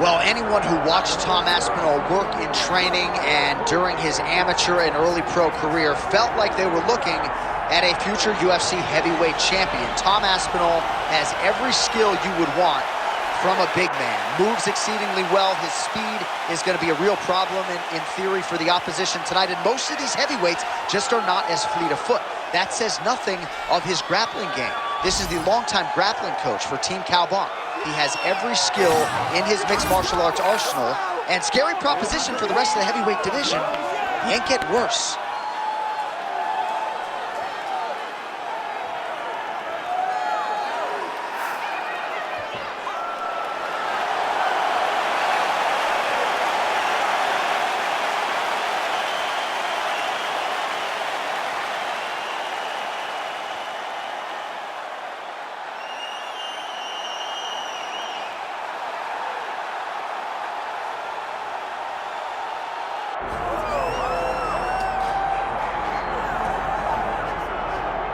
Well, anyone who watched Tom Aspinall work in training and during his amateur and early pro career felt like they were looking at a future UFC heavyweight champion. Tom Aspinall has every skill you would want from a big man. Moves exceedingly well. His speed is going to be a real problem in theory for the opposition tonight. And most of these heavyweights just are not as fleet of foot. That says nothing of his grappling game. This is the longtime grappling coach for Team Calbon. He has every skill in his mixed martial arts arsenal, and scary proposition for the rest of the heavyweight division. He ain't get worse.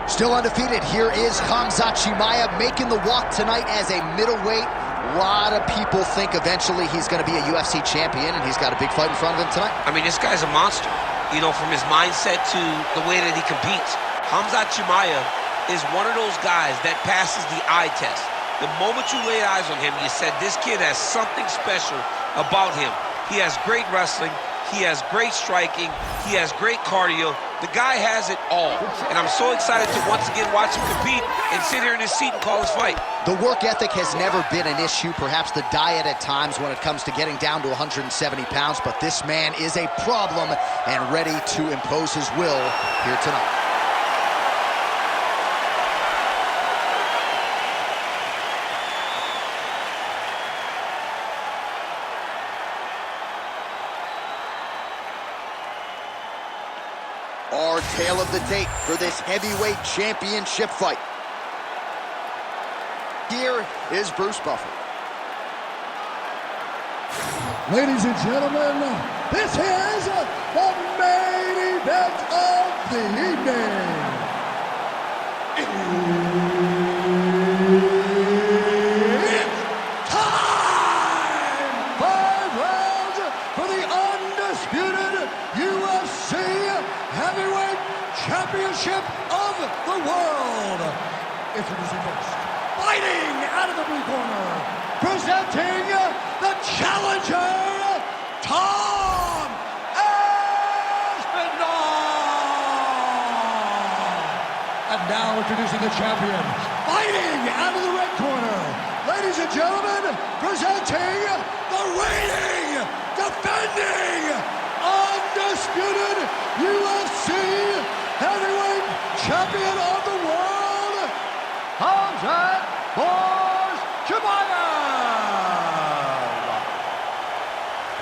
Still undefeated, here is Khamzat Chimaev making the walk tonight as a middleweight. A lot of people think eventually he's going to be a UFC champion, and he's got a big fight in front of him tonight. I mean, this guy's a monster, you know, from his mindset to the way that he competes. Khamzat Chimaev is one of those guys that passes the eye test. The moment you laid eyes on him, you said, this kid has something special about him. He has great wrestling. He has great striking. He has great cardio. The guy has it all. And I'm so excited to once again watch him compete and sit here in his seat and call his fight. The work ethic has never been an issue, perhaps the diet at times when it comes to getting down to 170 pounds, but this man is a problem and ready to impose his will here tonight. Our tale of the tape for this heavyweight championship fight. Here is Bruce Buffer. Ladies and gentlemen, this is the main event of the evening. It's time! 5 rounds for the undisputed UFC Heavyweight Championship of the world. Introducing first, fighting out of the blue corner, presenting the challenger, Tom Aspinall. And now introducing the champion, fighting out of the red corner, ladies and gentlemen, presenting the reigning, defending, undisputed UFC Heavyweight Champion of the world, Khamzat Chimaev.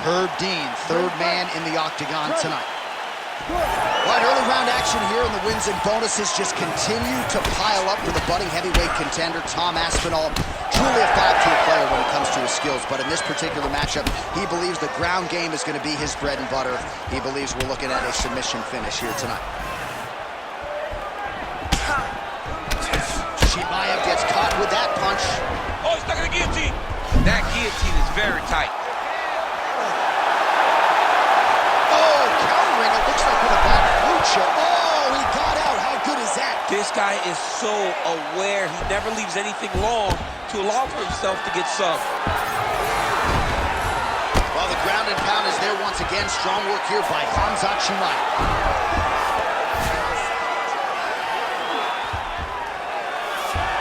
Herb Dean, third man in the octagon tonight. Right, early round action here, and the wins and bonuses just continue to pile up for the budding heavyweight contender, Tom Aspinall. Truly a 5-tool player when it comes to his skills, but in this particular matchup, he believes the ground game is going to be his bread and butter. He believes we're looking at a submission finish here tonight. Chimaev gets caught with that punch. Oh, he's stuck in the guillotine. That guillotine is very tight. Oh, countering, it looks like with a back lucha. Oh, he got out. How good is that? This guy is so aware. He never leaves anything long to allow for himself to get subbed. Well, the ground and pound is there once again. Strong work here by Khamzat Chimaev.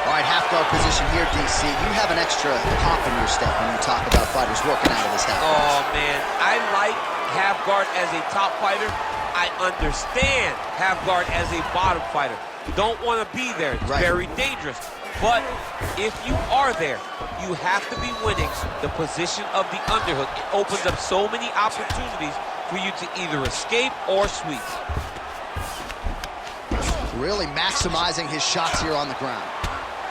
All right, half guard position here, DC. You have an extra pop in your step when you talk about fighters working out of this half guard. Oh, man. I like half guard as a top fighter. I understand half guard as a bottom fighter. Don't want to be there. It's very dangerous. But if you are there, you have to be winning the position of the underhook. It opens up so many opportunities for you to either escape or sweep. Really maximizing his shots here on the ground.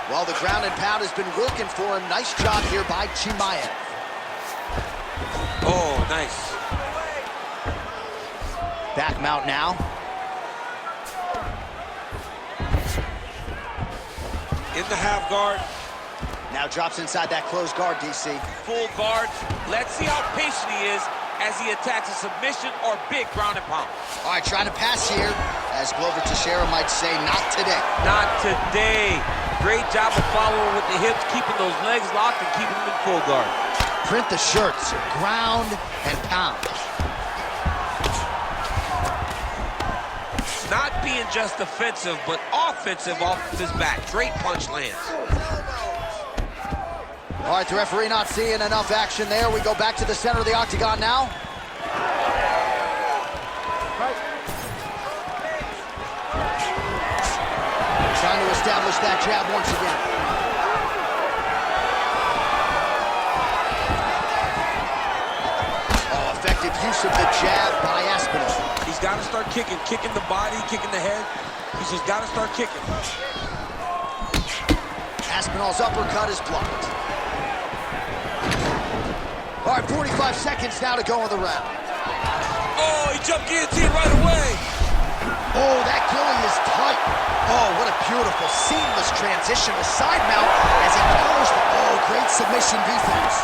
Well, the ground and pound has been working for him. Nice job here by Chimaev. Oh, nice. Back mount now. In the half guard. Now drops inside that closed guard, DC. Full guard. Let's see how patient he is as he attacks a submission or big ground and pound. All right, trying to pass here. As Glover Teixeira might say, not today. Not today. Great job of following with the hips, keeping those legs locked and keeping them in full guard. Print the shirts, ground and pound. Not being just defensive, but offensive off of his back. Great punch lands. All right, the referee not seeing enough action there. We go back to the center of the octagon now. Trying to establish that jab once again. Oh, effective use of the jab by Aspinall. He's got to start kicking the body, kicking the head. He's just got to start kicking. Aspinall's uppercut is blocked. All right, 45 seconds now to go in the round. Oh, he jumped guillotine right away. Oh, that gilly is tight. Oh, what a beautiful, seamless transition to side mount as he counters the, oh, great submission defense.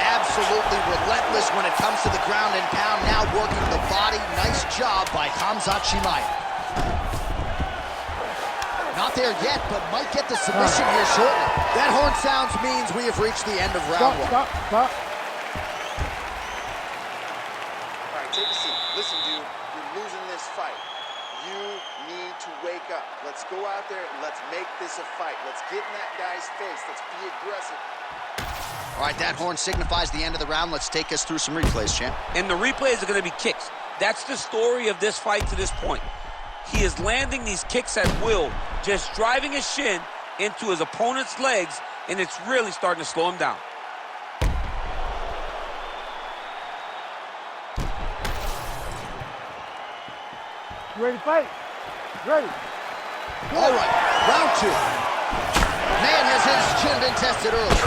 Absolutely relentless when it comes to the ground and pound, now working the body. Nice job by Khamzat Chimaev. Not there yet, but might get the submission here shortly. That horn sounds means we have reached the end of round one. Stop. All right, take a seat. Listen, dude, you're losing this fight. You need to wake up. Let's go out there and let's make this a fight. Let's get in that guy's face. Let's be aggressive. All right, that horn signifies the end of the round. Let's take us through some replays, champ. And the replays are going to be kicks. That's the story of this fight to this point. He is landing these kicks at will, just driving his shin into his opponent's legs, and it's really starting to slow him down. You ready to fight? Ready. All right, round two. Man, has his chin been tested early.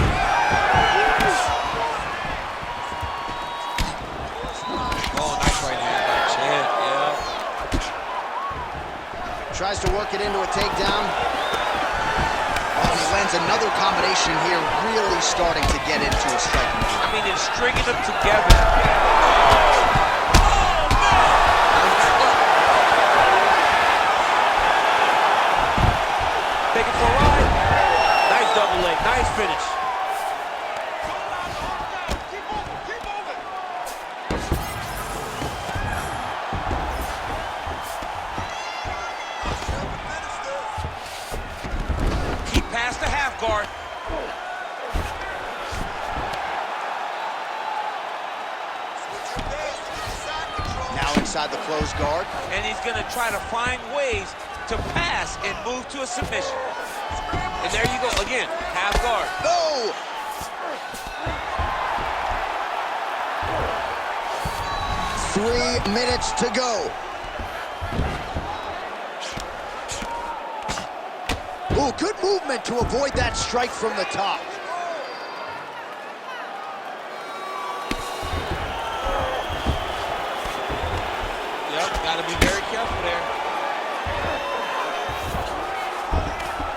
Oh, nice right hand by Champ, yeah. Tries to work it into a takedown. Oh, and he lands another combination here, really starting to get into a striking move. I mean, it's stringing them together. Take it for a ride. Nice double leg, nice finish. Keep past the half guard. Now inside the closed guard. And he's going to try to find ways to pass and move to a submission. And there you go, again, half guard. No! Three minutes to go. Ooh, good movement to avoid that strike from the top. Yep, got to be very careful there.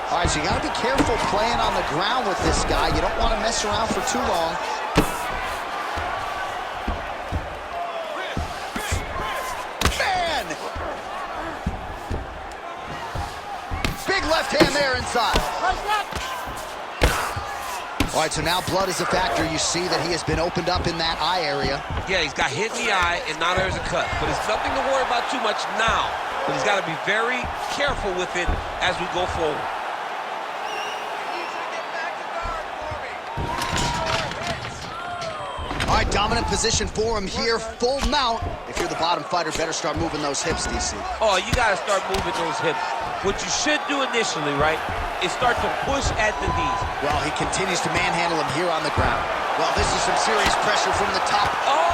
All right, so you got to be careful playing on the ground with this guy. You don't want to mess around for too long. Man! Big left hand there inside. All right, so now blood is a factor. You see that he has been opened up in that eye area. Yeah, he's got hit in the eye, and now there's a cut. But it's nothing to worry about too much now. But he's got to be very careful with it as we go forward. All right, dominant position for him here, full mount. If you're the bottom fighter, better start moving those hips, DC. Oh, you got to start moving those hips. What you should do initially, right, is start to push at the knees. Well, he continues to manhandle him here on the ground. Well, this is some serious pressure from the top. Oh!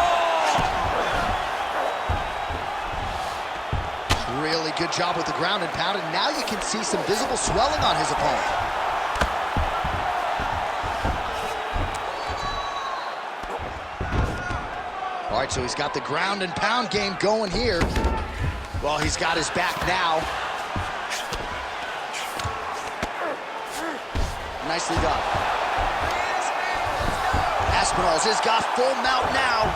Really good job with the ground and pound, and now you can see some visible swelling on his opponent. All right, so he's got the ground and pound game going here. Well, he's got his back now. nicely done. Aspinall's has got full mount now.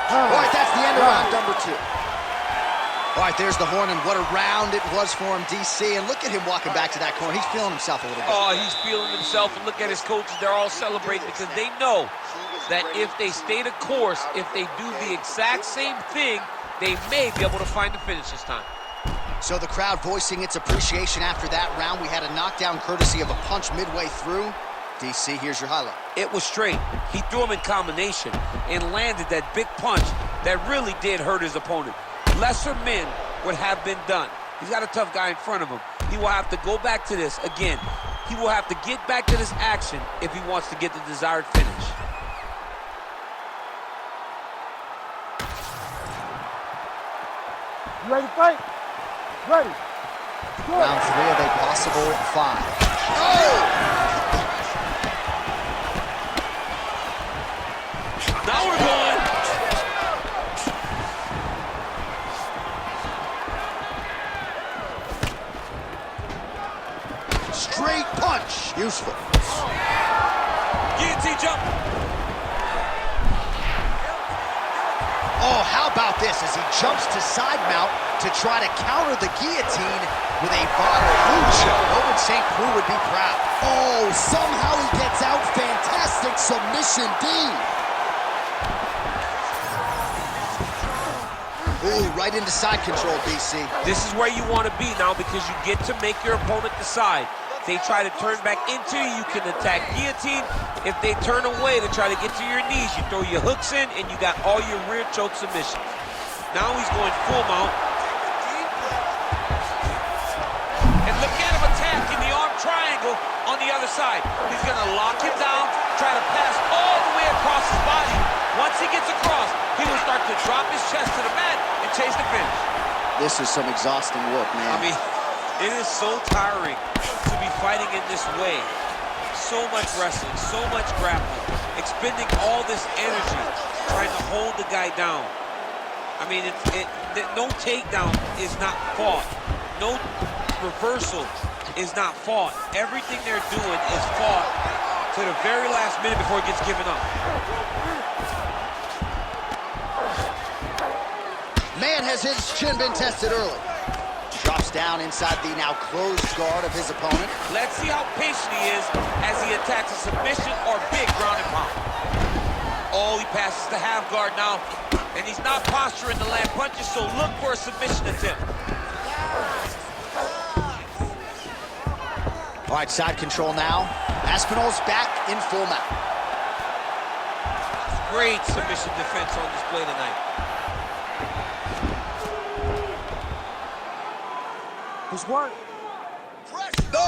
All right, that's the end of round number 2. All right, there's the horn, and what a round it was for him, DC. And look at him walking back to that corner. He's feeling himself a little bit. Oh, he's feeling himself, and look at his coaches. They're all celebrating because they know that if they stay the course, if they do the exact same thing, they may be able to find the finish this time. So the crowd voicing its appreciation after that round. We had a knockdown courtesy of a punch midway through. DC, here's your highlight. It was straight. He threw him in combination and landed that big punch that really did hurt his opponent. Lesser men would have been done. He's got a tough guy in front of him. He will have to go back to this again. He will have to get back to this action if he wants to get the desired finish. You ready to fight? Ready. Good. Round 3 of a possible 5. Oh! Now we're going. Straight punch. Useful. Guillotine jump. Oh, how about this as he jumps to side mount to try to counter the guillotine with a bottle lucha. Owen St. Preux would be proud. Oh, somehow he gets out. Fantastic submission D. Ooh, right into side control, DC. This is where you want to be now because you get to make your opponent decide. If they try to turn back into you, you can attack guillotine. If they turn away to try to get to your knees, you throw your hooks in and you got all your rear choke submissions. Now he's going full mount. And look at him attacking the arm triangle on the other side. He's going to lock him down, try to pass all the way across his body. Once he gets across, he will start to drop his chest to the mat and chase the finish. This is some exhausting work, man. I mean, it is so tiring to be fighting in this way. So much wrestling, so much grappling, expending all this energy trying to hold the guy down. I mean, no takedown is not fought. No reversal is not fought. Everything they're doing is fought to the very last minute before it gets given up. Man, has his chin been tested early. Drops down inside the now closed guard of his opponent. Let's see how patient he is as he attacks a submission or big ground and pound. Oh, he passes the half guard now, and he's not posturing to land punches, so look for a submission attempt. All right, side control now. Aspinall's back in full mount. Great submission defense on display tonight. It's work. No!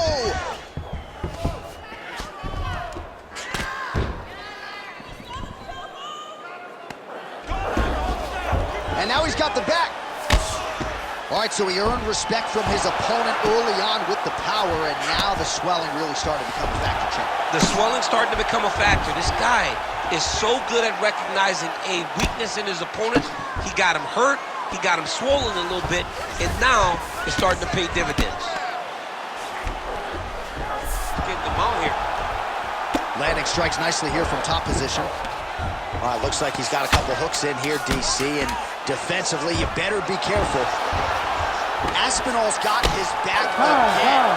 And now he's got the back. All right, so he earned respect from his opponent early on with the power, and now the swelling really started to become a factor, Champ. The swelling's starting to become a factor. This guy is so good at recognizing a weakness in his opponent. He got him hurt, he got him swollen a little bit, and now it's starting to pay dividends. Getting them out here. Landing strikes nicely here from top position. All right, looks like he's got a couple hooks in here, DC, and defensively, you better be careful. Aspinall's got his back again.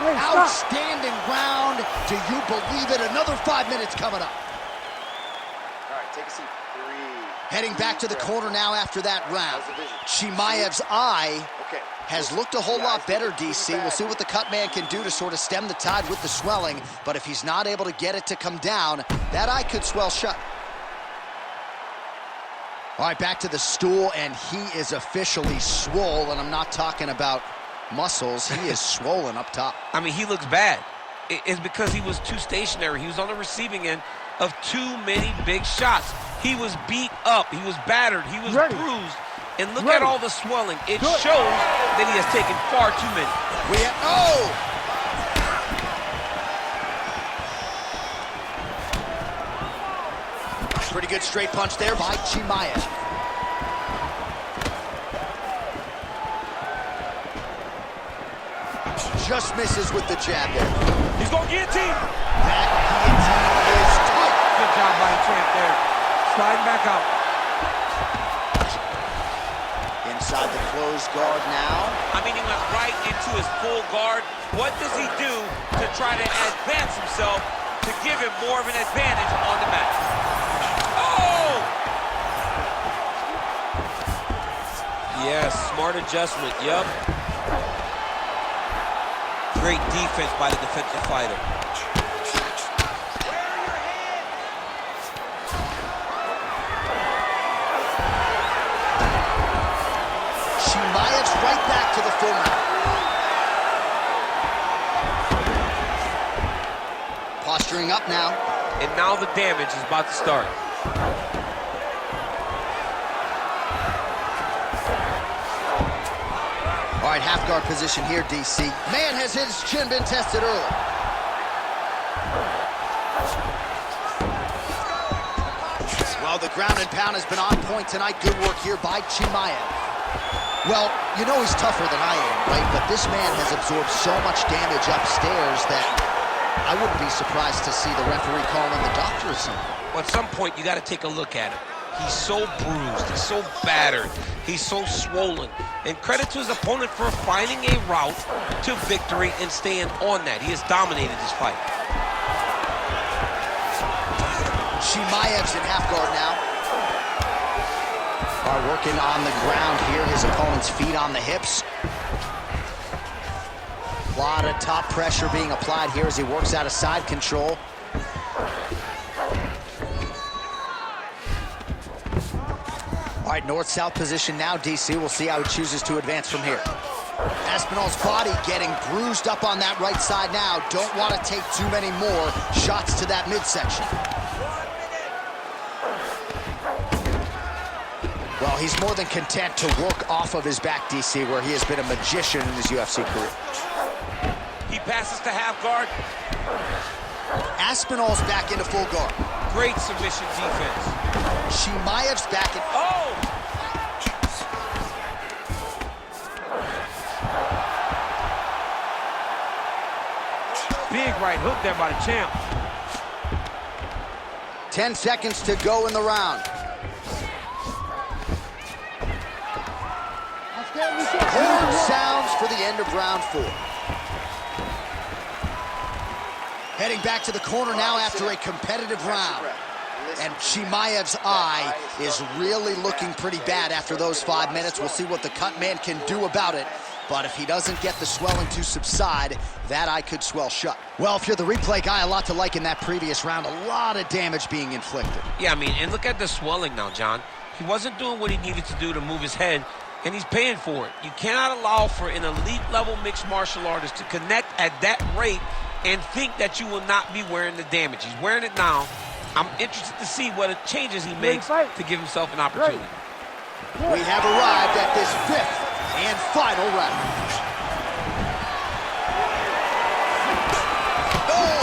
Man, outstanding round. Do you believe it? Another 5 minutes coming up. All right, take a seat. Heading back to the corner now after that round. Chimaev's eye has looked a whole lot better, DC. We'll see what the cut man can do to sort of stem the tide with the swelling, but if he's not able to get it to come down, that eye could swell shut. All right, back to the stool, and he is officially swole, and I'm not talking about muscles. He is swollen up top. I mean, he looks bad. It's because he was too stationary. He was on the receiving end of too many big shots. He was beat up. He was battered. He was bruised. And look at all the swelling. It shows that he has taken far too many. Pretty good straight punch there by Chimaev. just misses with the jab there. He's going guillotine. That guillotine is tight. Good job by the champ there. Sliding back out. Inside the closed guard now. I mean, he went right into his full guard. What does he do to try to advance himself to give him more of an advantage on the mat? Oh! Yes, smart adjustment, yup. Great defense by the defensive fighter. Chimaev's right back to the full mount. Posturing up now. And now the damage is about to start. All right, half guard position here, DC. Man, has his chin been tested early. Well, the ground and pound has been on point tonight. Good work here by Chimaev. Well, you know he's tougher than I am, right? But this man has absorbed so much damage upstairs that I wouldn't be surprised to see the referee call in the doctor at some point. Well, at some point, you got to take a look at him. He's so bruised, he's so battered, he's so swollen. And credit to his opponent for finding a route to victory and staying on that. He has dominated this fight. Chimaev's in half guard now. Are working on the ground here. His opponent's feet on the hips. A lot of top pressure being applied here as he works out of side control. All right, north-south position now, DC. We'll see how he chooses to advance from here. Aspinall's body getting bruised up on that right side now. Don't want to take too many more shots to that midsection. Well, he's more than content to work off of his back, DC, where he has been a magician in his UFC career. He passes to half guard. Aspinall's back into full guard. Great submission defense. Chimaev's back in... Oh! Big right hook there by the champ. 10 seconds to go in the round. Horn sounds for the end of round 4. Heading back to the corner now after a competitive round. And Chimaev's eye is really looking pretty bad after those 5 minutes. We'll see what the cut man can do about it. But if he doesn't get the swelling to subside, that eye could swell shut. Well, if you're the replay guy, a lot to like in that previous round. A lot of damage being inflicted. Yeah, I mean, and look at the swelling now, John. He wasn't doing what he needed to do to move his head, and he's paying for it. You cannot allow for an elite-level mixed martial artist to connect at that rate and think that you will not be wearing the damage. He's wearing it now. I'm interested to see what changes he makes to give himself an opportunity. We have arrived at this 5th and final round. Oh!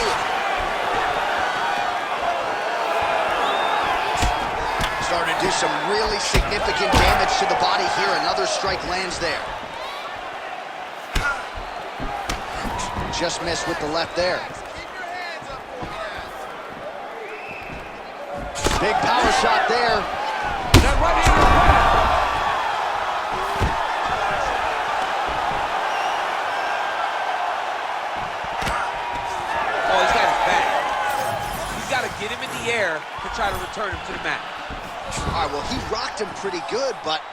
Starting to do some really significant damage to the body here. Another strike lands there. Just missed with the left there. Big power shot there. That right hand. Oh, he's got his back. He's got to get him in the air to try to return him to the mat. All right, well, he rocked him pretty good, but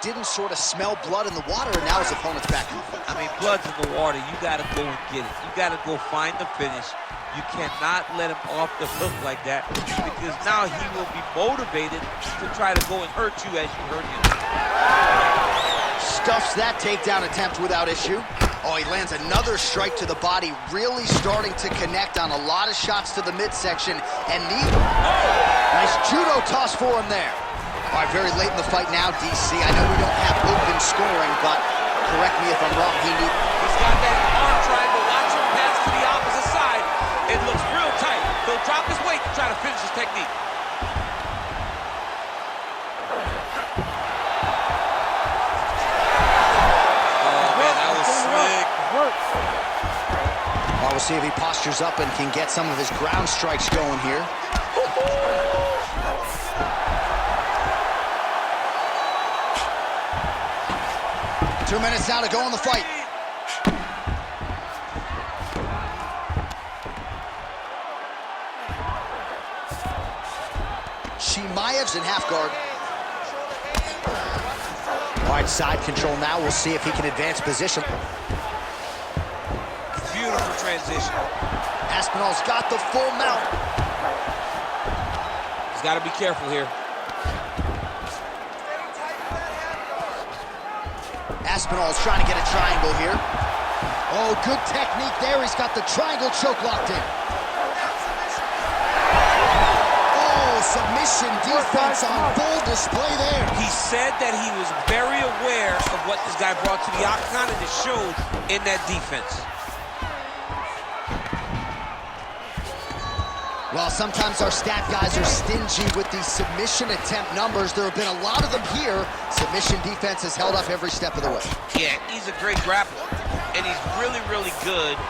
didn't sort of smell blood in the water, and now his opponent's back in the fight. I mean, blood's in the water. You got to go and get it. You got to go find the finish. You cannot let him off the hook like that, because now he will be motivated to try to go and hurt you as you hurt him. Stuffs that takedown attempt without issue. Oh, he lands another strike to the body, really starting to connect on a lot of shots to the midsection. And nice judo toss for him there. All right, very late in the fight now, DC. I know we don't have open scoring, but correct me if I'm wrong. He's got that arm triangle. Watch him pass to the opposite side. It looks real tight. He'll drop his weight to try to finish his technique. Oh, man, that was slick. We'll see if he postures up and can get some of his ground strikes going here. 2 minutes now to go in the fight. Chimaev's in half guard. All right, side control now. We'll see if he can advance position. Beautiful transition. Aspinall's got the full mount. He's got to be careful here. Aspinall's trying to get a triangle here. Oh, good technique there. He's got the triangle choke locked in. Oh, submission defense on full display there. He said that he was very aware of what this guy brought to the octagon, and it showed in that defense. Well, sometimes our stat guys are stingy with these submission attempt numbers. There have been a lot of them here. Submission defense has held up every step of the way. Yeah, he's a great grappler, and he's really, really good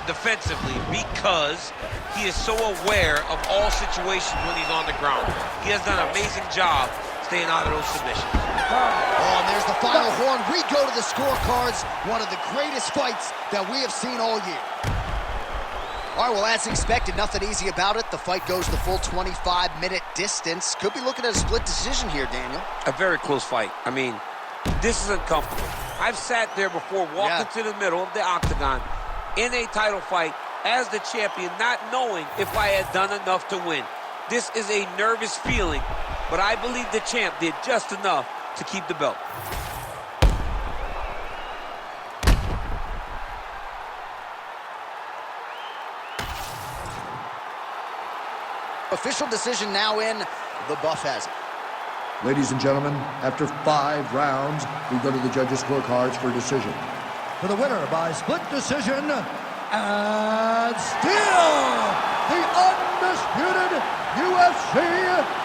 defensively because he is so aware of all situations when he's on the ground. He has done an amazing job staying out of those submissions. Oh, and there's the final horn. We go to the scorecards. One of the greatest fights that we have seen all year. All right, well, as expected, nothing easy about it. The fight goes the full 25-minute distance. Could be looking at a split decision here, Daniel. A very close fight. I mean, this is uncomfortable. I've sat there before, walking to the middle of the octagon in a title fight as the champion, not knowing if I had done enough to win. This is a nervous feeling, but I believe the champ did just enough to keep the belt. Official decision now in. The buff has it. Ladies and gentlemen, after 5 rounds, we go to the judges' scorecards for a decision. For the winner by split decision, and still the undisputed UFC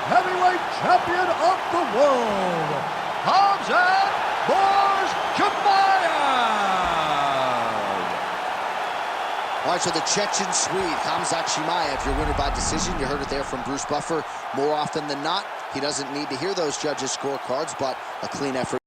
heavyweight champion of the world, Khamzat Chimaev. All right, so the Chechen Swede, Khamzat Chimaev, your winner by decision. You heard it there from Bruce Buffer. More often than not, he doesn't need to hear those judges' scorecards, but a clean effort.